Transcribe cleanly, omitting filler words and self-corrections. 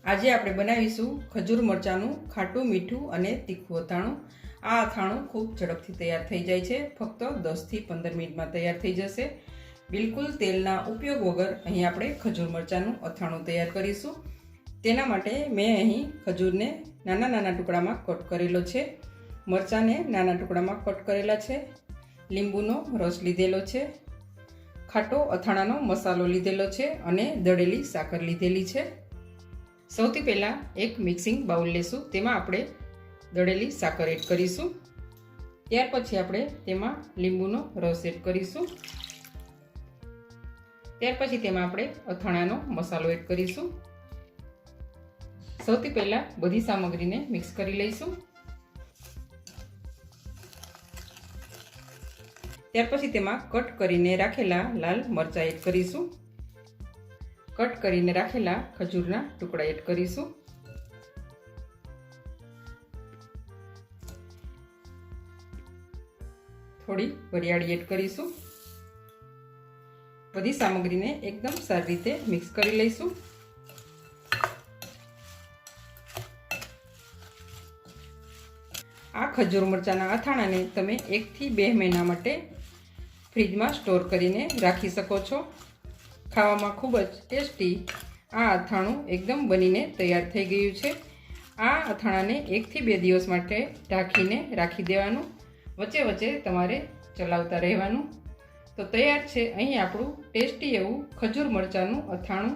આજે આપણે બનાવીશું ખજૂર મરચાંનું ખાટું મીઠું અને તીખું અથાણું। આ અથાણું ખૂબ ઝડપથી તૈયાર થઈ જાય છે। ફક્ત 10 થી 15 મિનિટમાં તૈયાર થઈ જશે। બિલકુલ તેલના ઉપયોગ વગર અહીં આપણે ખજૂર મરચાંનું અથાણું તૈયાર કરીશું। તેના માટે મેં અહીં ખજૂરને નાના નાના ટુકડામાં કટ કરેલો છે, મરચાંને નાના ટુકડામાં કટ કરેલા છે, લીંબુનો રસ લીધેલો છે, ખાટો અથાણાનો મસાલો લીધેલો છે અને દળેલી સાકર લીધેલી છે। સૌથી પહેલાં એક મિક્સિંગ બાઉલ લેશું, તેમાં આપણે દળેલી સાકર એડ કરીશું। ત્યાર પછી આપણે તેમાં લીંબુનો રસ એડ કરીશું। ત્યાર પછી તેમાં આપણે અથાણાનો મસાલો એડ કરીશું। સૌથી પહેલાં બધી સામગ્રીને મિક્સ કરી લઈશું। ત્યાર પછી તેમાં કટ કરીને રાખેલા લાલ મરચાં એડ કરીશું। કટ કરીને રાખેલા ખજૂરના ટુકડા એડ કરીશું। થોડી વરિયાળી એડ કરીશું। બધી સામગ્રીને એકદમ સારી રીતે મિક્સ કરી લઈશું। આ ખજૂર મરચાંના અથાણાને તમે 1 થી 2 મહિના માટે ફ્રીજમાં સ્ટોર કરીને રાખી શકો છો। ખાવામાં ખૂબ જ ટેસ્ટી આ અથાણું એકદમ બનીને તૈયાર થઈ ગયું છે। આ અથાણાને 1 થી 2 દિવસ માટે ઢાંકીને રાખી દેવાનું, વચ્ચે વચ્ચે તમારે ચલાવતા રહેવાનું। તો તૈયાર છે અહીં આપણું ટેસ્ટી એવું ખજૂર મરચાંનું અથાણું।